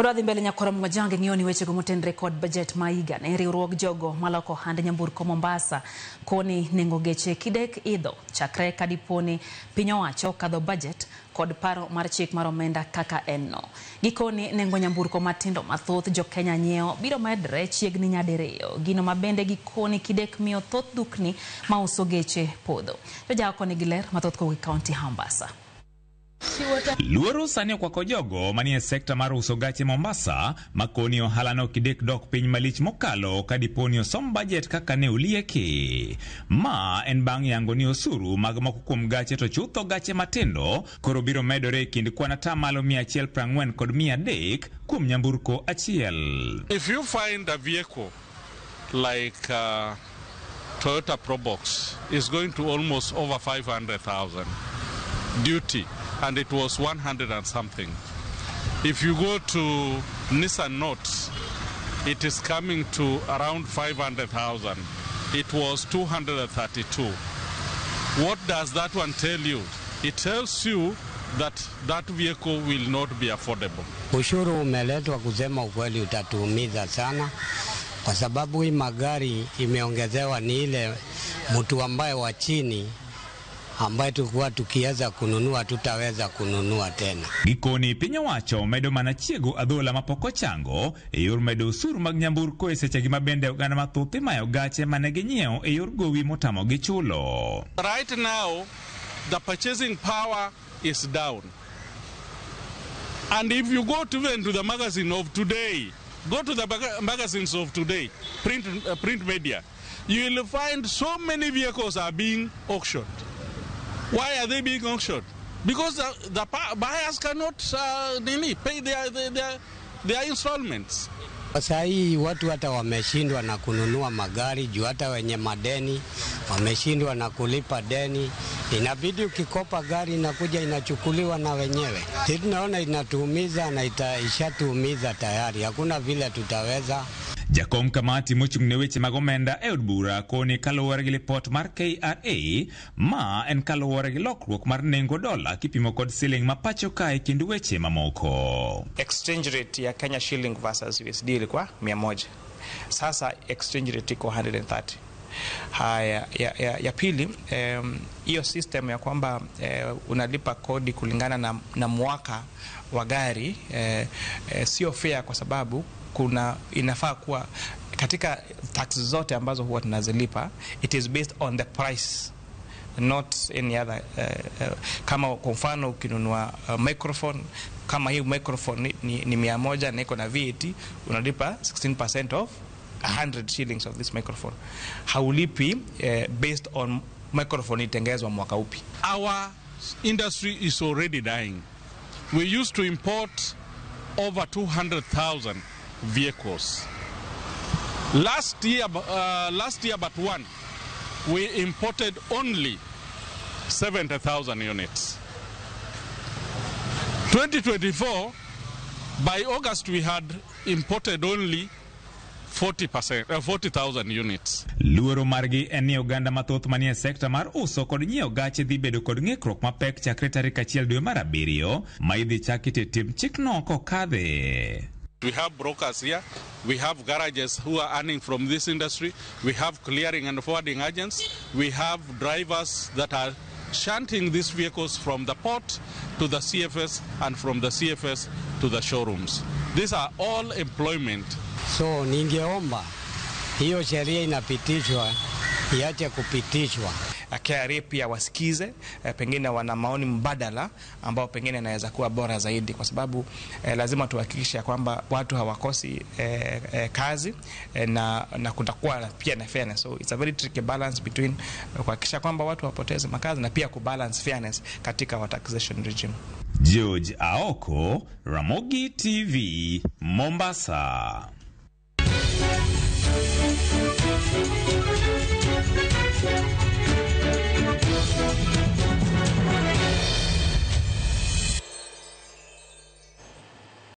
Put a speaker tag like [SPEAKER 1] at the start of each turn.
[SPEAKER 1] Kodadhi mbele nyakora mwajange ngioni weche gumotend record budget maiga na riwruog jogo maloko hande nyamburko Mombasa koni nengo geche kidek idho chakre kadiponi piny owacho kadho budget kod paro mar chik mar omenda kaka enno. Gikoni nengo nyamburko matindo mathoth jo Kenya nyiewo biro medre chiegni nyadiriyo. Gino mabende gikoni kidek miyo thoth dukni mauso geche podho. Jojako ni giler mathoth kowi kaunti Mombasa.
[SPEAKER 2] Luoro sani kwa jogo manie sekta mar uso gache Mombasa makoni ohala no kidek dok piny malich mokalo kadiponi osom budget kaka ne ulieki. Ma en bang' yango ni osuru mag moko kuom gache to chutho gache matindo koro biro medore kind kwana tamalo 140 kod 300 kuom nyamburko achiel.
[SPEAKER 3] If you find a vehicle like Toyota Probox is going to almost over 500,000 duty, and it was 100 and something. If you go to Nissan Note, it is coming to around 500,000. It was 232. What does that one tell you? It tells you that that vehicle will not be affordable.
[SPEAKER 4] Ushuru umeletwa kusema ukweli utatuumiza sana kwa sababu hii magari imeongezewa ni ile mtu ambaye wa chini ambaye tulikuwa tukiweza kununua tutaweza kununua tena.
[SPEAKER 2] Gikoni piny owacho medo mana chiego adhola mapoko chango yor medo usuru mag nyamburko e seche gi mabende oganda mathoth mayo gache mane ginyiewo e yor gowi motamo gi chulo.
[SPEAKER 3] Right now the purchasing power is down. And if you go to even to the magazine of today, go to the magazines of today, print media, you will find so many vehicles are being auctioned. Why are they being auctioned? Because the buyers cannot pay their installments.
[SPEAKER 4] Sasa hii watu hata wameshindwa na kununua magari juu hata wenye madeni wameshindwa na kulipa deni. Inabidi ukikopa gari inakuja inachukuliwa na wenyewe. Sisi tunaona inatuumiza na ishatuumiza tayari. Hakuna vile tutaweza.
[SPEAKER 2] Jakom kamati mochung'ne weche mag omenda e od bura koni kaluwore gi lipot mar KRA ma en kaluwore gi lokruok mar nengo dola kipimo kod siling ma pacho kae kind weche mamoko.
[SPEAKER 5] Exchange rate ya Kenya shilling versus USD ilikuwa 100. Sasa exchange rate iko 130. Haya ya pili, hiyo system ya kwamba unalipa kodi kulingana na mwaka wa gari sio fair kwa sababu inafaa kuwa katika tax zote ambazo huwa tunazilipa, it is based on the price, not any other. Kama kwa mfano ukinunua microphone, kama hii microphone ni 100 na iko na VAT, unalipa 16% of 100 shillings of this microphone. Haulipi based on microphone itengezwa mwaka upi.
[SPEAKER 3] Our industry is already dying. We used to import over 200,000 vehicles. Last year but one, we imported only 70,000 units. 2024, by August we had imported only 40,000 units.
[SPEAKER 2] Luoro margi eni oganda mathoth manie sekta mar uso kod nyiewo gache dhi bedo kod ng'ikruok mapek chakre tarik 1 dwe mar 7 ma idhi chakite tim chikno kokadhe.
[SPEAKER 3] We have brokers here, we have garages who are earning from this industry, we have clearing and forwarding agents, we have drivers that are shunting these vehicles from the port to the CFS and from the CFS to the showrooms. These are all employment.
[SPEAKER 4] So ningeomba hiyo sheria inapitishwa iache kupitishwa.
[SPEAKER 5] KRA pia wasikize, pengine wana maoni mbadala ambao pengine inaweza kuwa bora zaidi kwa sababu lazima tuhakikishe kwamba watu hawakosi kazi na kutakuwa pia na fairness. So it's a very tricky balance between kuhakikisha kwamba watu wapoteze makazi na pia kubalance fairness katika wa taxation regime.
[SPEAKER 2] George Aoko, Ramogi TV, Mombasa.